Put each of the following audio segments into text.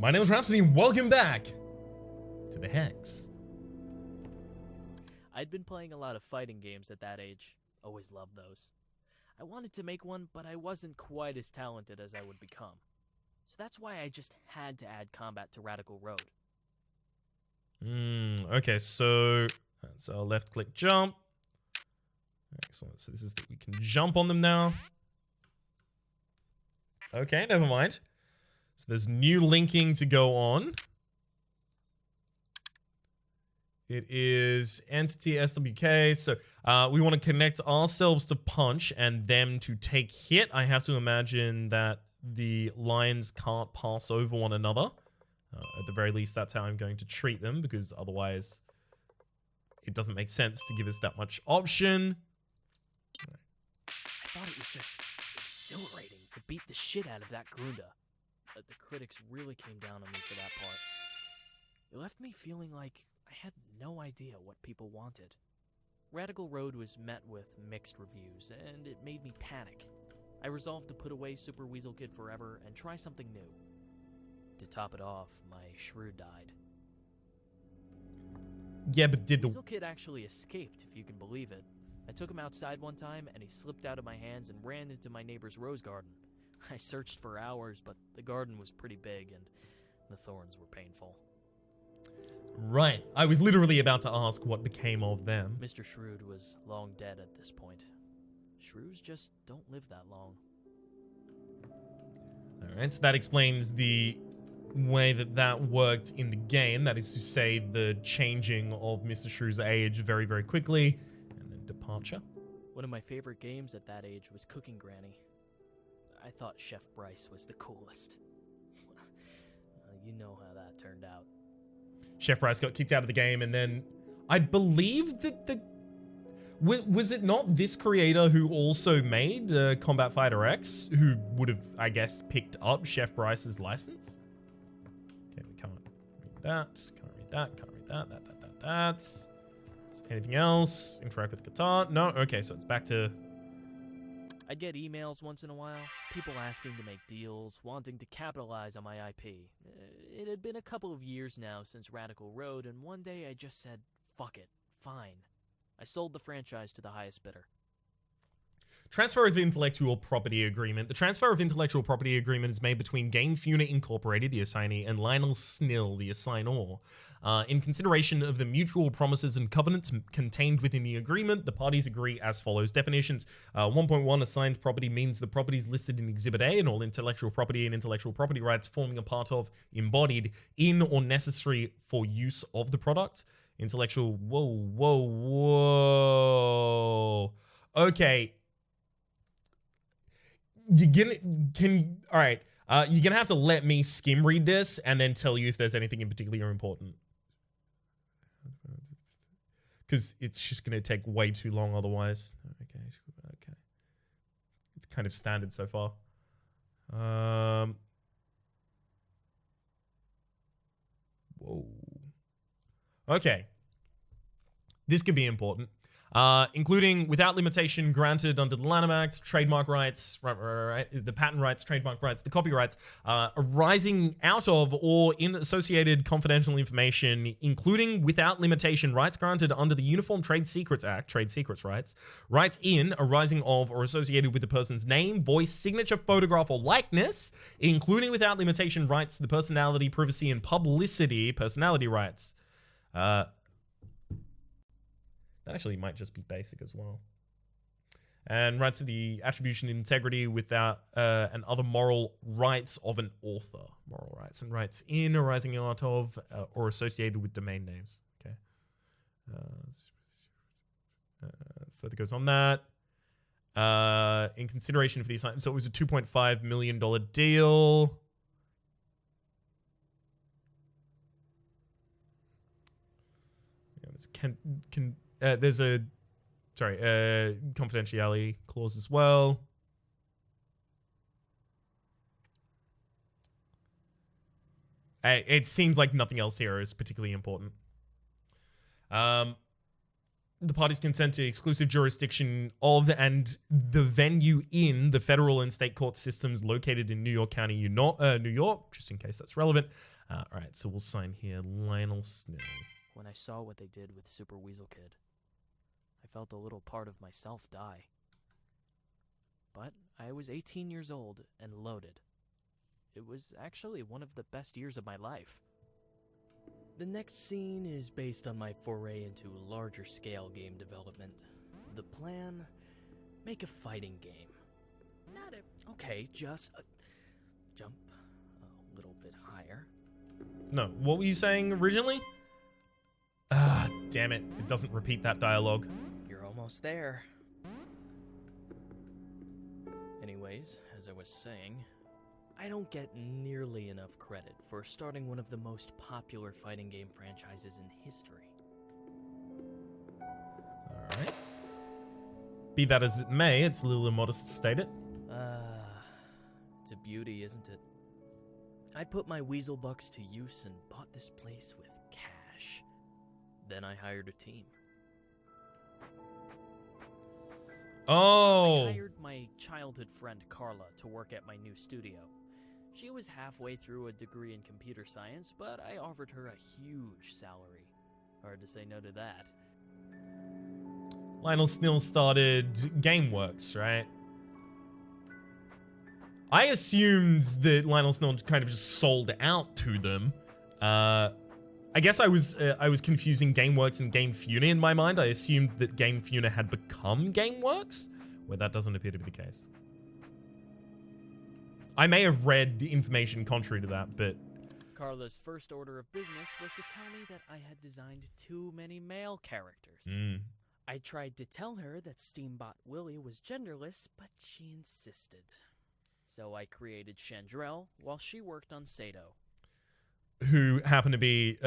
My name is Rhapsody, and welcome back to the Hex. I'd been playing a lot of fighting games at that age. Always loved those. I wanted to make one, but I wasn't quite as talented as I would become. So that's why I just had to add combat to Radical Road. Okay, so that's our left click jump. Excellent. So this is that we can jump on them now. Okay, never mind. So there's new linking to go on. It is entity SWK. So we want to connect ourselves to punch and them to take hit. I have to imagine that the lines can't pass over one another. At the very least, that's how I'm going to treat them, because otherwise it doesn't make sense to give us that much option. I thought it was just exhilarating to beat the shit out of that Grunda. But the critics really came down on me for that part. It left me feeling like I had no idea what people wanted. Radical Road was met with mixed reviews, and it made me panic. I resolved to put away Super Weasel Kid forever and try something new. To top it off, my shrew died. Yeah, but did the Weasel Kid actually escaped, if you can believe it. I took him outside one time, and he slipped out of my hands and ran into my neighbor's rose garden. I searched for hours, but the garden was pretty big, and the thorns were painful. Right. I was literally about to ask what became of them. Mr. Shrewd was long dead at this point. Shrews just don't live that long. Alright, so that explains the way that worked in the game. That is to say, the changing of Mr. Shrew's age very, very quickly, and then departure. One of my favorite games at that age was Cooking Granny. I thought Chef Bryce was the coolest. You know how that turned out. Chef Bryce got kicked out of the game, and then I believe that was it not this creator who also made Combat Fighter X, who would have, I guess, picked up Chef Bryce's license? Okay, we can't read that, can't read that, can't read that, that's... Anything else? Interact with the guitar? No? Okay, so it's back to... I'd get emails once in a while, people asking to make deals, wanting to capitalize on my IP. It had been a couple of years now since Radical Road, and one day I just said, fuck it, fine. I sold the franchise to the highest bidder. Transfer of intellectual property agreement. The transfer of intellectual property agreement is made between Game Funa Incorporated, the assignee, and Lionel Snill, the assignor. In consideration of the mutual promises and covenants contained within the agreement, the parties agree as follows. Definitions. 1.1 Assigned property means the properties listed in Exhibit A and all intellectual property and intellectual property rights forming a part of, embodied in, or necessary for use of the product. Intellectual... Whoa. Okay. You're gonna have to let me skim read this and then tell you if there's anything in particular important, because it's just gonna take way too long otherwise. Okay, it's kind of standard so far. Whoa. Okay, this could be important. Including without limitation granted under the Lanham Act, trademark rights, the patent rights, trademark rights, the copyrights, arising out of or in associated confidential information, including without limitation rights granted under the Uniform Trade Secrets Act, trade secrets rights in, arising of, or associated with the person's name, voice, signature, photograph, or likeness, including without limitation rights to the personality, privacy, and publicity, personality rights. That actually might just be basic as well. And rights to the attribution and integrity without and other moral rights of an author. Moral rights and rights in, arising out of, or associated with domain names. Okay. Further goes on that. In consideration for these, so it was a $2.5 million deal. Yeah, this there's a confidentiality clause as well. It seems like nothing else here is particularly important. the parties consent to exclusive jurisdiction of and the venue in the federal and state court systems located in New York County, New York, just in case that's relevant. All right, so we'll sign here Lionel Snill. When I saw what they did with Super Weasel Kid, I felt a little part of myself die. But I was 18 years old and loaded. It was actually one of the best years of my life. The next scene is based on my foray into larger-scale game development. The plan? Make a fighting game. Okay, just jump a little bit higher. No, what were you saying originally? Ah, damn it. It doesn't repeat that dialogue. You're almost there. Anyways, as I was saying, I don't get nearly enough credit for starting one of the most popular fighting game franchises in history. Alright. Be that as it may, it's a little immodest to state it. It's a beauty, isn't it? I put my weasel bucks to use and bought this place with cash. Then I hired a team. Oh! I hired my childhood friend Carla to work at my new studio. She was halfway through a degree in computer science, but I offered her a huge salary. Hard to say no to that. Lionel Snill started GameWorks, right? I assumed that Lionel Snill kind of just sold out to them. I guess I was confusing GameWorks and GameFuna in my mind. I assumed that GameFuna had become GameWorks, where that doesn't appear to be the case. I may have read information contrary to that, but... Carla's first order of business was to tell me that I had designed too many male characters. I tried to tell her that steambot Willie was genderless, but she insisted. So I created Chandrell while she worked on Sato. Who happened to be,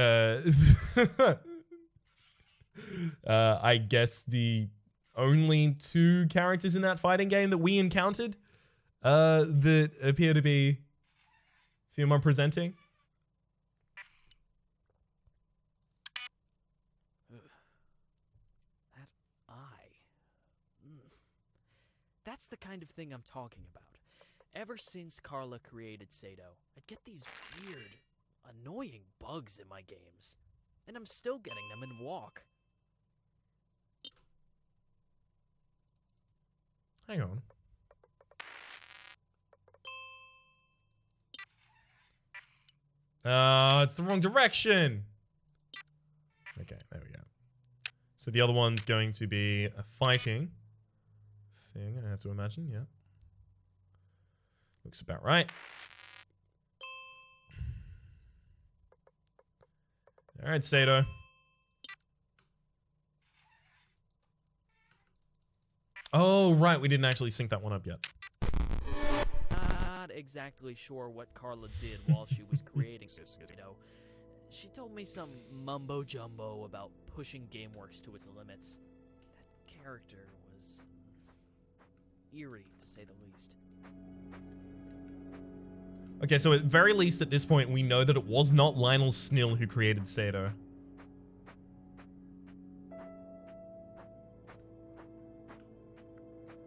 I guess the only two characters in that fighting game that we encountered that appear to be female presenting. That eye. That's the kind of thing I'm talking about. Ever since Carla created Sato, I'd get these weird, annoying bugs in my games. And I'm still getting them in Walk. Hang on. It's the wrong direction. Okay, there we go. So the other one's going to be a fighting thing, I have to imagine, yeah. Looks about right. All right, Sato. Oh, right, we didn't actually sync that one up yet. Not exactly sure what Carla did while she was creating Sato. She told me some mumbo-jumbo about pushing GameWorks to its limits. That character was eerie, to say the least. Okay, so at very least at this point, we know that it was not Lionel Snill who created Sato.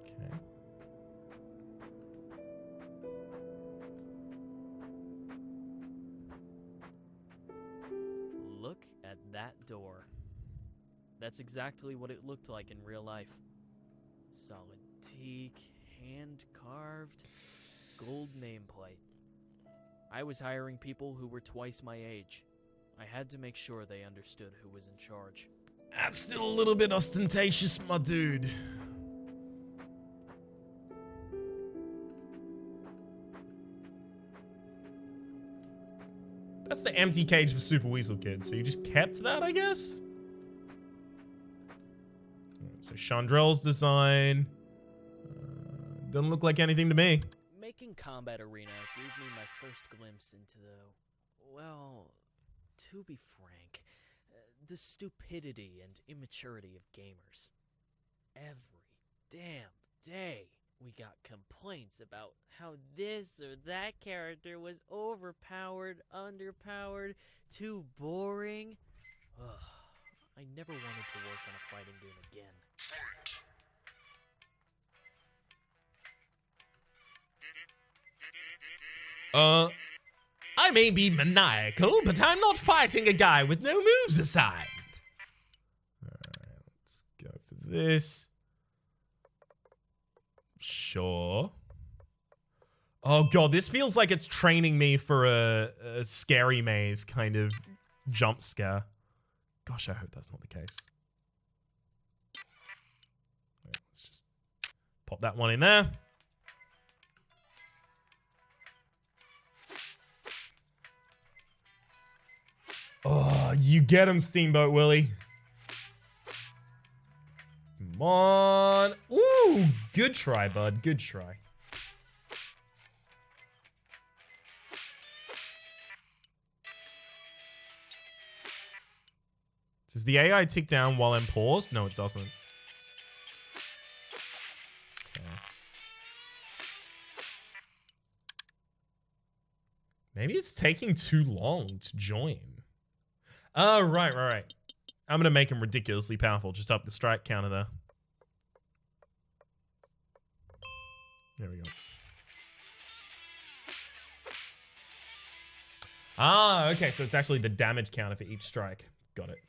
Okay. Look at that door. That's exactly what it looked like in real life. Solid teak, hand-carved, gold nameplate. I was hiring people who were twice my age. I had to make sure they understood who was in charge. That's still a little bit ostentatious, my dude. That's the empty cage for Super Weasel Kid, so you just kept that, I guess? So Chandrell's design doesn't look like anything to me. Making Combat Arena gave me my first glimpse into the, well, to be frank, the stupidity and immaturity of gamers. Every damn day we got complaints about how this or that character was overpowered, underpowered, too boring. Ugh. I never wanted to work on a fighting game again. I may be maniacal, but I'm not fighting a guy with no moves assigned. Alright, let's go for this. Sure. Oh god, this feels like it's training me for a scary maze kind of jump scare. Gosh, I hope that's not the case. Right, let's just pop that one in there. Oh, you get him, Steamboat Willie. Come on. Ooh, good try, bud. Good try. Does the AI tick down while I'm paused? No, it doesn't. Okay. Maybe it's taking too long to join. Oh, right. I'm going to make him ridiculously powerful. Just up the strike counter there. There we go. Ah, okay. So it's actually the damage counter for each strike. Got it.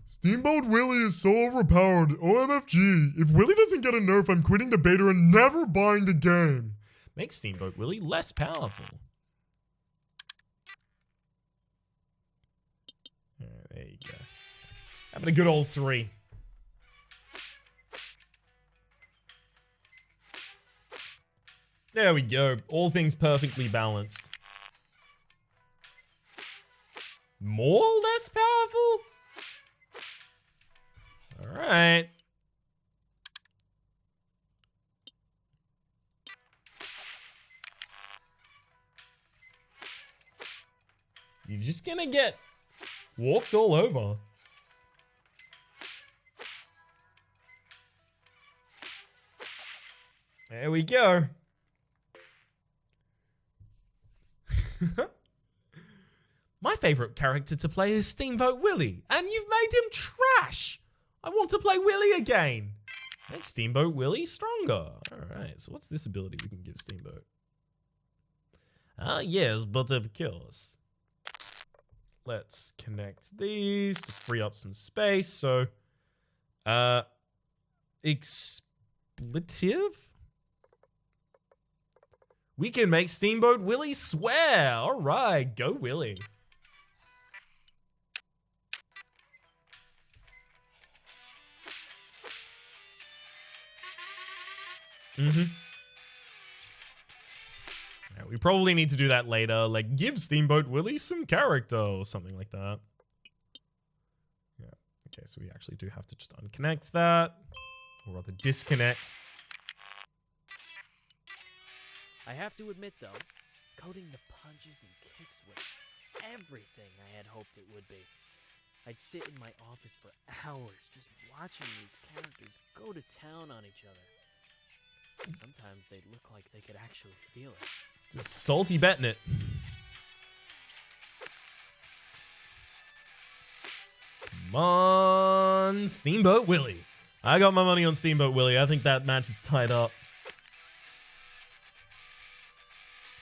Steamboat Willie is so overpowered. OMFG. If Willie doesn't get a nerf, I'm quitting the beta and never buying the game. Make Steamboat Willie less powerful. There you go. Having a good old 3. There we go. All things perfectly balanced. More less powerful? Alright. You're just gonna get walked all over. There we go. My favorite character to play is Steamboat Willie, and you've made him trash. I want to play Willie again. Make Steamboat Willie stronger. Alright, so what's this ability we can give Steamboat? Ah, yes, but of course. Let's connect these to free up some space. So, expletive? We can make Steamboat Willie swear. All right, go Willie. Yeah, we probably need to do that later. Like, give Steamboat Willie some character or something like that. Yeah. Okay, so we actually do have to just unconnect that. Or rather, disconnect. I have to admit, though, coding the punches and kicks was everything I had hoped it would be. I'd sit in my office for hours just watching these characters go to town on each other. Sometimes they'd look like they could actually feel it. Just salty betting it. Come on, Steamboat Willie. I got my money on Steamboat Willie. I think that match is tied up.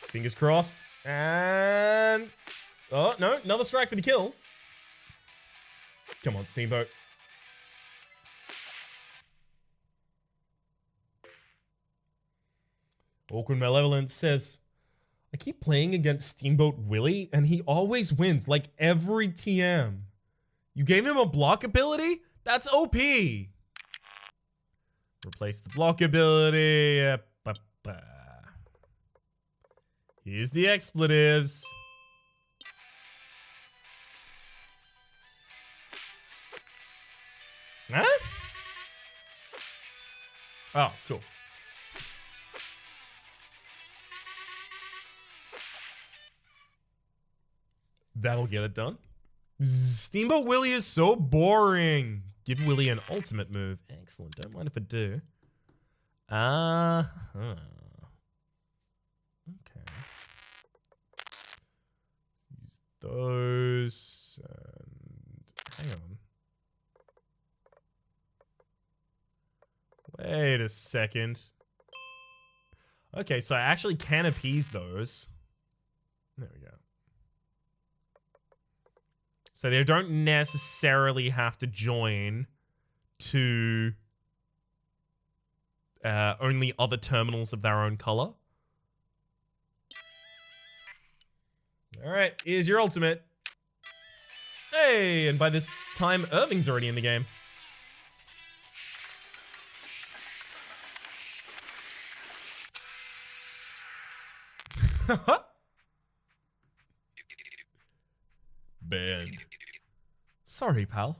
Fingers crossed. And... oh, no. Another strike for the kill. Come on, Steamboat. Awkward Malevolence says, I keep playing against Steamboat Willie, and he always wins, like every TM. You gave him a block ability? That's OP. Replace the block ability. Here's the expletives. Huh? Oh, cool. That'll get it done. Steamboat Willie is so boring. Give Willie an ultimate move. Excellent. Don't mind if I do. Okay. Use those. Wait a second. Okay, so I actually can appease those. There we go. So they don't necessarily have to join to only other terminals of their own color. Alright, here's your ultimate. Hey, and by this time, Irving's already in the game. Banned. Sorry, pal.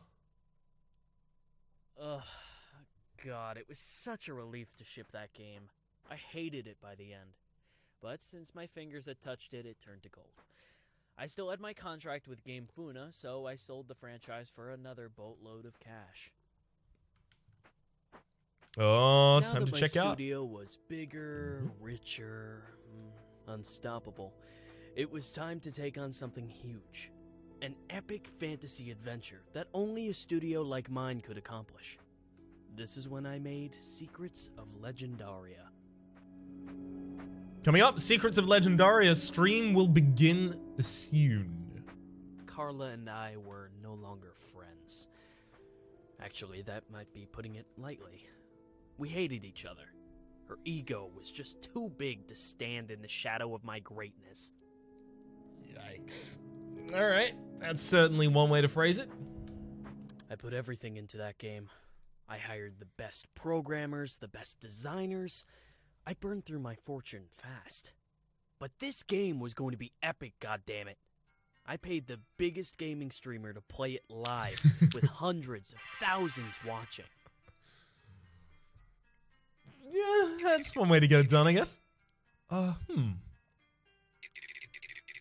Ugh, God, it was such a relief to ship that game. I hated it by the end. But since my fingers had touched it, it turned to gold. I still had my contract with Game Funa, so I sold the franchise for another boatload of cash. Oh, Now time that to check my out. studio was bigger, richer, unstoppable, it was time to take on something huge. An epic fantasy adventure that only a studio like mine could accomplish. This is when I made Secrets of Legendaria. Coming up, Secrets of Legendaria stream will begin soon. Carla and I were no longer friends. Actually, that might be putting it lightly. We hated each other. Her ego was just too big to stand in the shadow of my greatness. Yikes. Alright, that's certainly one way to phrase it. I put everything into that game. I hired the best programmers, the best designers. I burned through my fortune fast. But this game was going to be epic, goddammit. I paid the biggest gaming streamer to play it live, with hundreds of thousands watching. Yeah, that's one way to get it done, I guess.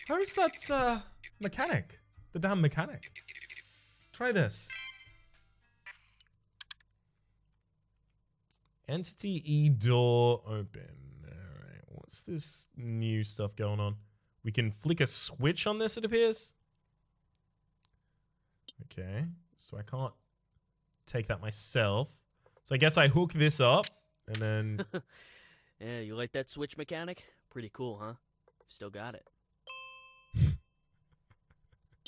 Where's that, mechanic? The damn mechanic. Try this. Entity E door open. Alright, what's this new stuff going on? We can flick a switch on this, it appears. Okay, so I can't take that myself. So I guess I hook this up, and then... Yeah, you like that switch mechanic? Pretty cool, huh? Still got it.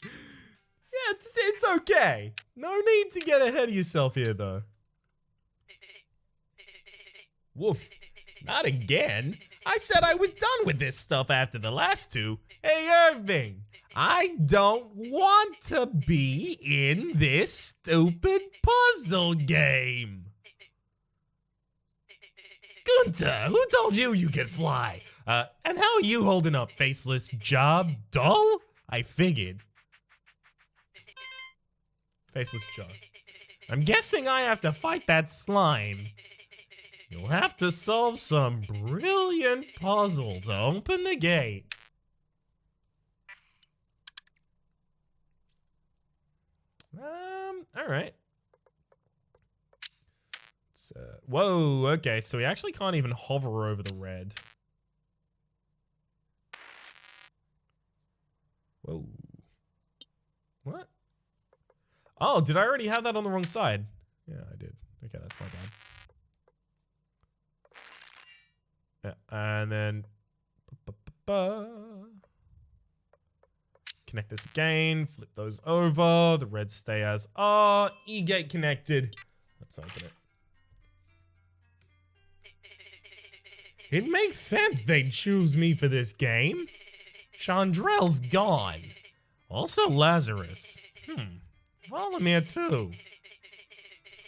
Yeah, it's okay. No need to get ahead of yourself here, though. Woof. Not again. I said I was done with this stuff after the last two. Hey, Irving. I don't want to be in this stupid puzzle game. Gunter, who told you you could fly? And how are you holding up, faceless job? Dull? I figured. Faceless job. I'm guessing I have to fight that slime. You'll have to solve some brilliant puzzle to open the gate. Alright. Whoa, okay, so we actually can't even hover over the red. Whoa. What? Oh, did I already have that on the wrong side? Yeah, I did. Okay, that's my bad. Yeah, and then... Connect this again, flip those over, the reds stay as are, E-gate connected. Let's open it. It makes sense they'd choose me for this game. Chandrell's gone. Also Lazarus. Volodymyr too.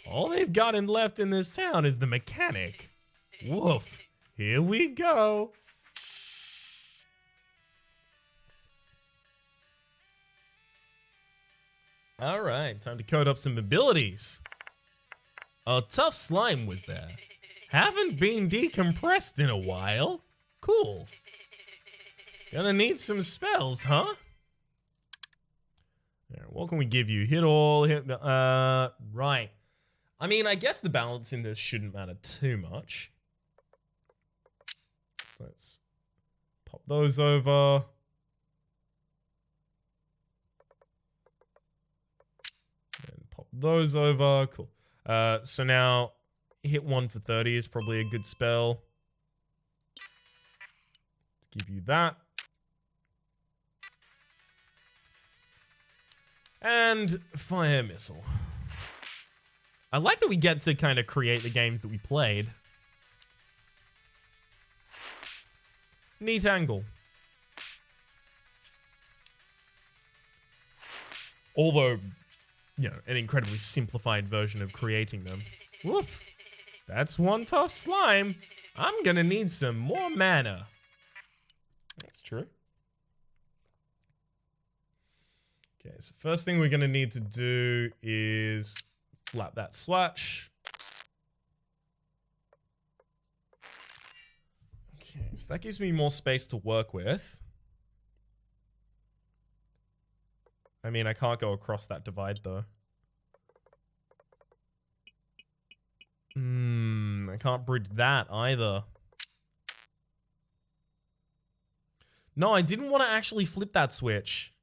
All they've got left in this town is the mechanic. Woof. Here we go. Alright, time to code up some abilities. A tough slime was there. Haven't been decompressed in a while. Cool. Gonna need some spells, huh? There, what can we give you? Hit all, hit... right. I mean, I guess the balance in this shouldn't matter too much. So let's pop those over. And pop those over. Cool. So now, hit 1 for 30 is probably a good spell. Let's give you that. And fire missile. I like that we get to kind of create the games that we played. Neat angle. Although, you know, an incredibly simplified version of creating them. Woof. That's one tough slime. I'm gonna need some more mana. That's true. Okay, so first thing we're gonna need to do is flap that swatch. Okay, so that gives me more space to work with. I mean, I can't go across that divide, though. I can't bridge that either. No, I didn't want to actually flip that switch.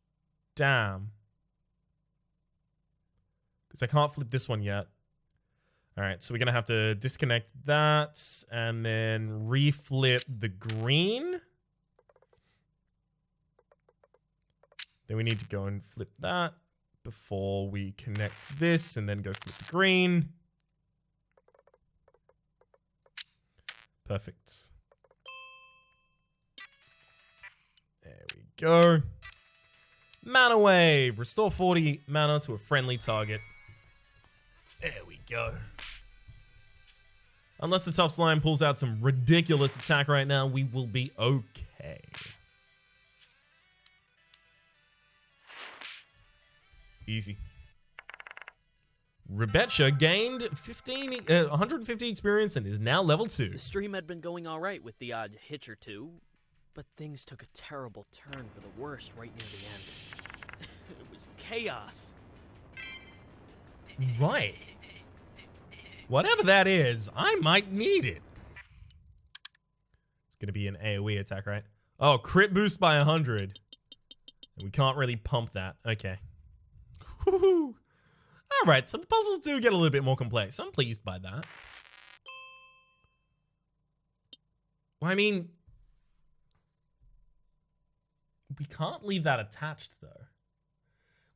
Damn. Because I can't flip this one yet. Alright, so we're going to have to disconnect that and then reflip the green. Then we need to go and flip that before we connect this and then go flip the green. Perfect. There we go. Mana wave. Restore 40 mana to a friendly target. There we go. Unless the tough slime pulls out some ridiculous attack right now, we will be okay. Easy. Rebecca gained 150 experience and is now level 2. The stream had been going alright with the odd hitch or two, but things took a terrible turn for the worst right near the end. It was chaos. Right. Whatever that is, I might need it. It's going to be an AoE attack, right? Oh, crit boost by 100. And we can't really pump that. Okay. Woohoo. All right, so the puzzles do get a little bit more complex. I'm pleased by that. Well, I mean, we can't leave that attached, though.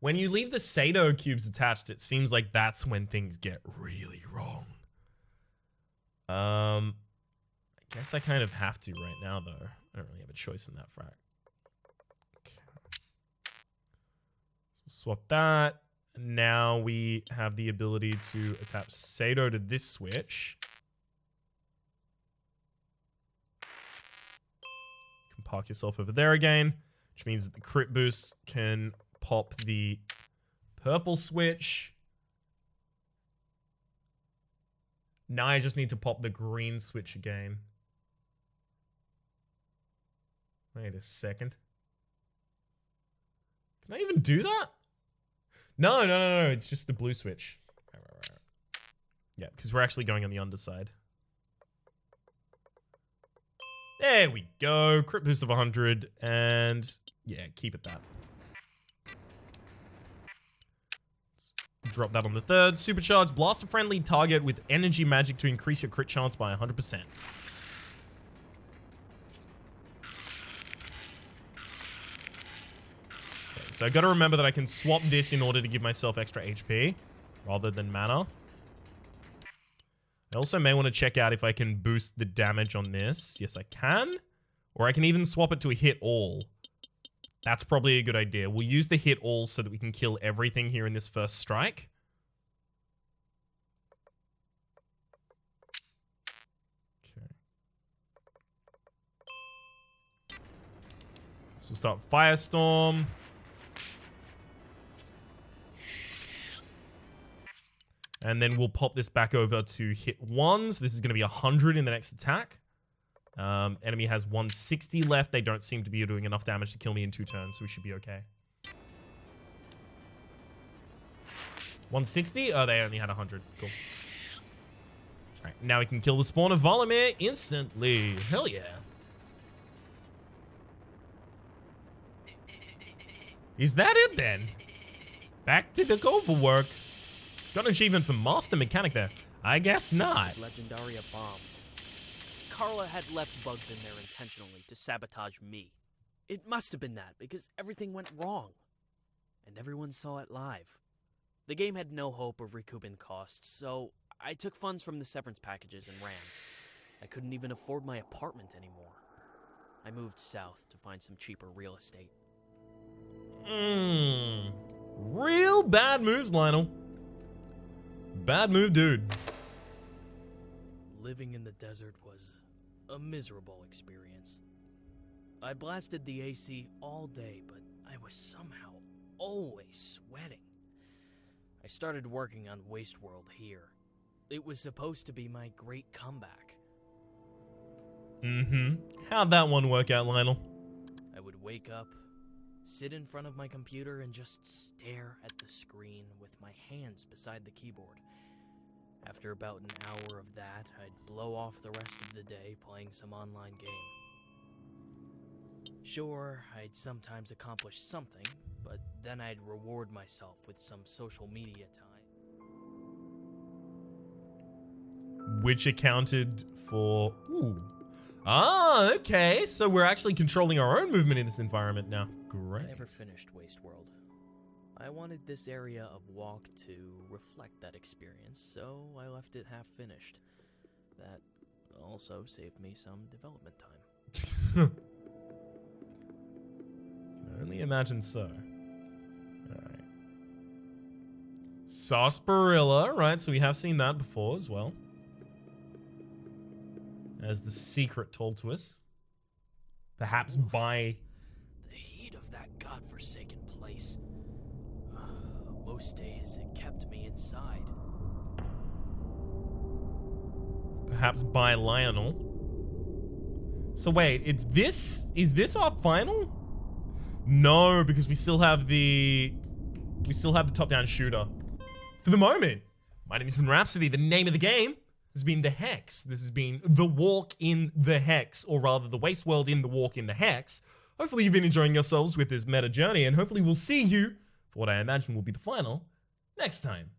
When you leave the Sato cubes attached, it seems like that's when things get really wrong. I guess I kind of have to right now, though. I don't really have a choice in that fact. Okay. So swap that. Now we have the ability to attach Sato to this switch. You can park yourself over there again, which means that the crit boost can pop the purple switch. Now I just need to pop the green switch again. Wait a second. Can I even do that? No. It's just the blue switch. Right. Yeah, because we're actually going on the underside. There we go. Crit boost of 100. And yeah, keep it that. Drop that on the third. Supercharge. Blast a friendly target with energy magic to increase your crit chance by 100%. Okay, so I gotta remember that I can swap this in order to give myself extra HP rather than mana. I also may want to check out if I can boost the damage on this. Yes, I can. Or I can even swap it to a hit all. That's probably a good idea. We'll use the hit all so that we can kill everything here in this first strike. Okay. So we'll start Firestorm. And then we'll pop this back over to hit ones. This is going to be 100 in the next attack. Enemy has 160 left. They don't seem to be doing enough damage to kill me in 2 turns, so we should be okay. 160? Oh, they only had 100. Cool. Alright, now we can kill the spawn of Volomir instantly. Hell yeah. Is that it then? Back to the go for work. Got an achievement for Master Mechanic there. I guess not. Legendaria bombed. Carla had left bugs in there intentionally to sabotage me. It must have been that, because everything went wrong. And everyone saw it live. The game had no hope of recouping costs, so I took funds from the severance packages and ran. I couldn't even afford my apartment anymore. I moved south to find some cheaper real estate. Real bad moves, Lionel. Bad move, dude. Living in the desert was a miserable experience. I blasted the AC all day, but I was somehow always sweating. I started working on Wasteworld here. It was supposed to be my great comeback. How'd that one work out, Lionel? I would wake up, sit in front of my computer, and just stare at the screen with my hands beside the keyboard. After about an hour of that, I'd blow off the rest of the day playing some online game. Sure, I'd sometimes accomplish something, but then I'd reward myself with some social media time. Which accounted for... Ooh. Ah, okay. So we're actually controlling our own movement in this environment now. Great. I never finished Wasteworld. I wanted this area of walk to reflect that experience, so I left it half finished. That also saved me some development time. Can only imagine so. Alright. Sarsaparilla, right, so we have seen that before as well. As the secret told to us. Perhaps by... The heat of that godforsaken place. Most days it kept me inside. Perhaps by Lionel. So wait, is this our final? No, because we still have the top-down shooter. For the moment, my name has been Rhapsody. The name of the game has been The Hex. This has been The Walk in the Hex, or rather The Waste World in The Walk in the Hex. Hopefully you've been enjoying yourselves with this meta journey, and hopefully we'll see you for what I imagine will be the final next time.